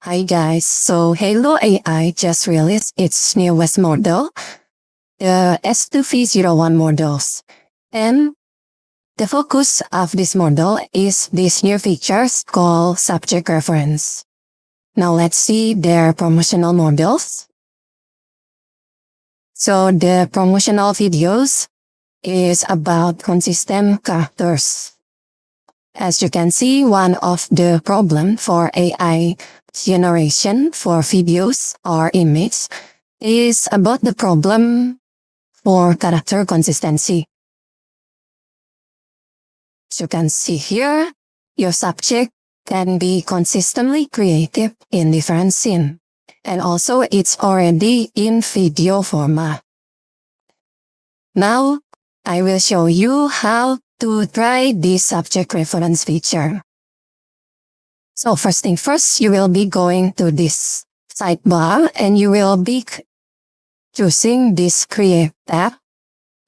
Hi guys, so Hailuo AI just released its newest model, the S2V01 models. And the focus of this model is these new features called subject reference. Now let's see their promotional models. So the promotional videos is about consistent characters. As you can see, one of the problem for AI generation for videos or images is about the problem for character consistency. As you can see here, your subject can be consistently creative in different scenes. And also it's already in video format. Now, I will show you how to try this subject reference feature. So first thing first, you will be going to this sidebar and you will be choosing this Create tab.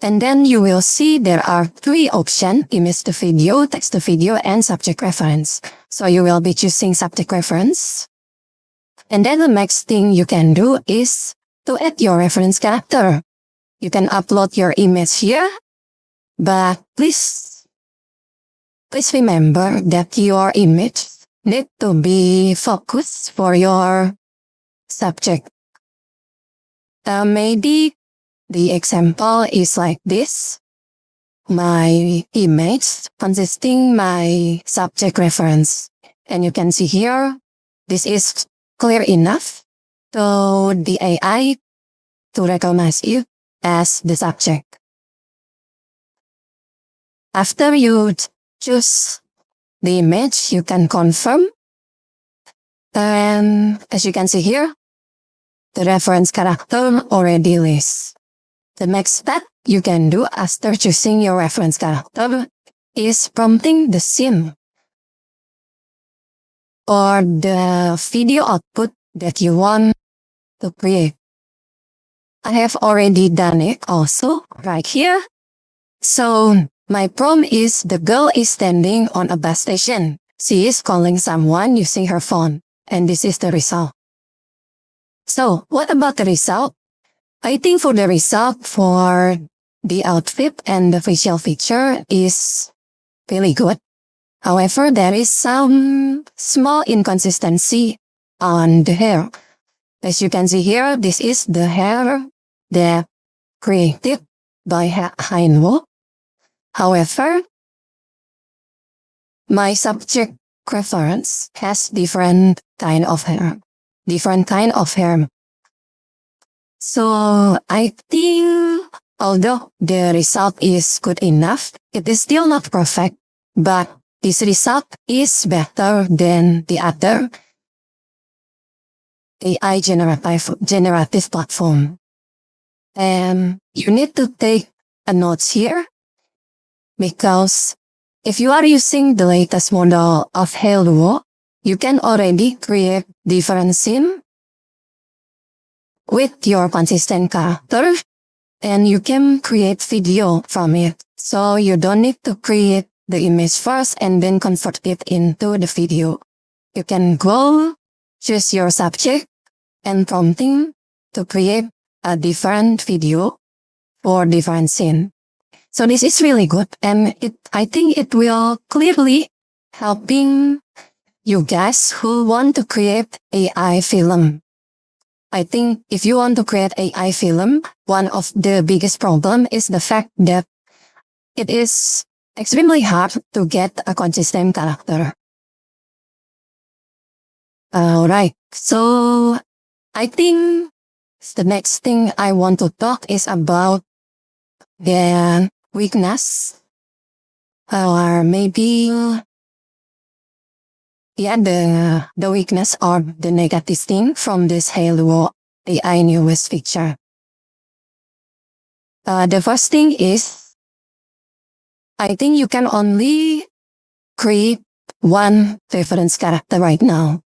And then you will see there are three options: image to video, text to video, and subject reference. So you will be choosing subject reference. And then the next thing you can do is to add your reference character. You can upload your image here, but please remember that your image need to be focused for your subject. Maybe the example is like this. My image consisting my subject reference. And you can see here, this is clear enough to the AI to recognize you as the subject. After you choose the image, you can confirm. And as you can see here, the reference character already lists. The next step you can do after choosing your reference character is prompting the scene or the video output that you want to create. I have already done it also right here. So my prompt is: the girl is standing on a bus station. She is calling someone using her phone. And this is the result. So what about the result? I think for the result for the outfit and the facial feature is really good. However, there is some small inconsistency on the hair. As you can see here, this is the hair that created by Hailuo. However, my subject reference has different kind of hair. So I think although the result is good enough, it is still not perfect, but this result is better than the other AI generative platform. And you need to take a note here, because if you are using the latest model of Hailuo, you can already create different scene with your consistent character, and you can create video from it. So you don't need to create the image first and then convert it into the video. You can go choose your subject and prompting to create a different video for different scene. So this is really good, and I think it will clearly helping you guys who want to create AI film. I think if you want to create AI film, one of the biggest problem is the fact that it is extremely hard to get a consistent character. Alright, so I think the next thing I want to talk is about the weakness, or maybe the weakness or the negative thing from this Hailuo AI newest feature. The first thing is, I think you can only create one reference character right now.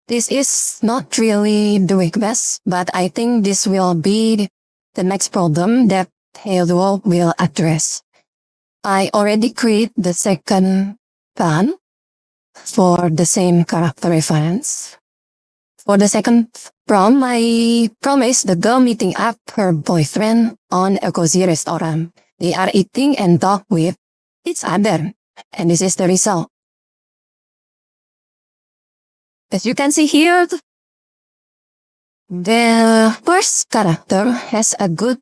This is not really the weakness, but I think this will be the next problem that Hailuo will address. I already created the second plan for the same character reference. For the second prom, my prom is the girl meeting up her boyfriend on a cozy restaurant. They are eating and talk with each other. And this is the result. As you can see here, the first character has a good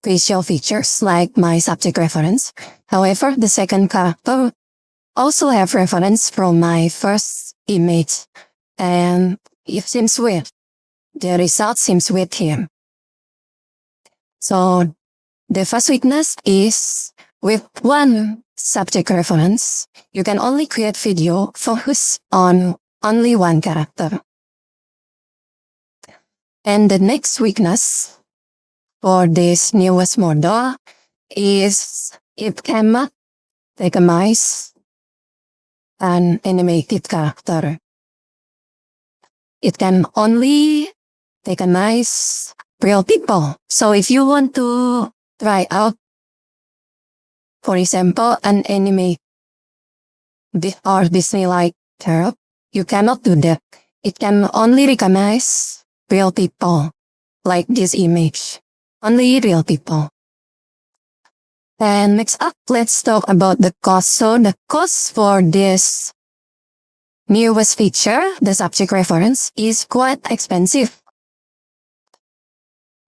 facial features like my subject reference. However, the second character also have reference from my first image, and it seems weird. The result seems weird here. So the first weakness is with one subject reference, you can only create video focus on only one character. And the next weakness for this newest model is it cannot recognize an animated character. It can only recognize real people. So if you want to try out, for example, an anime or Disney-like character, you cannot do that. It can only recognize real people, like this image. Only real people. And next up, let's talk about the cost. So the cost for this newest feature, the subject reference, is quite expensive.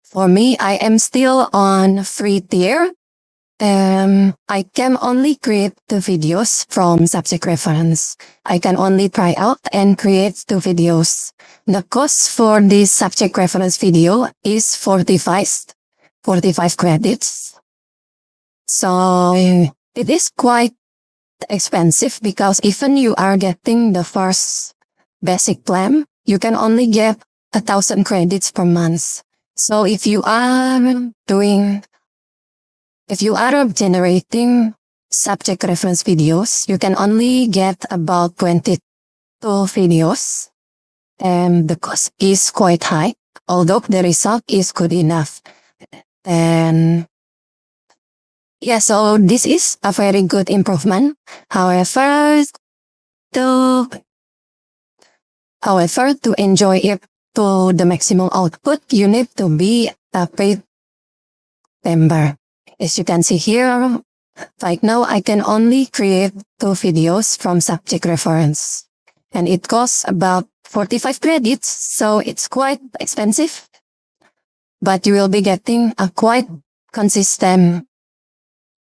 For me, I am still on free tier. I can only create the videos from subject reference. I can only try out and create the videos. The cost for this subject reference video is 45 credits. So it is quite expensive because even you are getting the first basic plan, you can only get 1,000 credits per month. So if you are generating subject reference videos, you can only get about 22 videos. And the cost is quite high, although the result is good enough. And yeah, so this is a very good improvement. However, to enjoy it to the maximum output, you need to be a paid member. As you can see here, right now I can only create 2 videos from subject reference. And it costs about 45 credits, so it's quite expensive. But you will be getting a quite consistent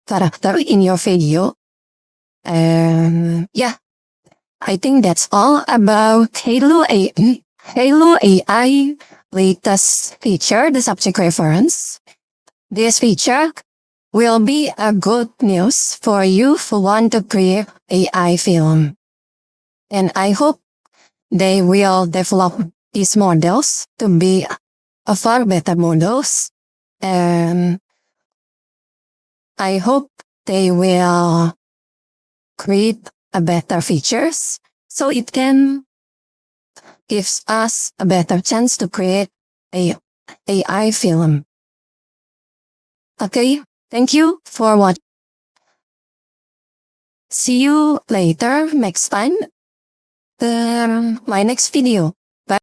character in your video. Yeah, I think that's all about Hailuo AI latest feature, the subject reference. This feature will be a good news for you who want to create AI film. And I hope they will develop these models to be a far better models. And I hope they will create a better features so it can gives us a better chance to create a AI film. Okay, thank you for watching. See you later next time. My next video.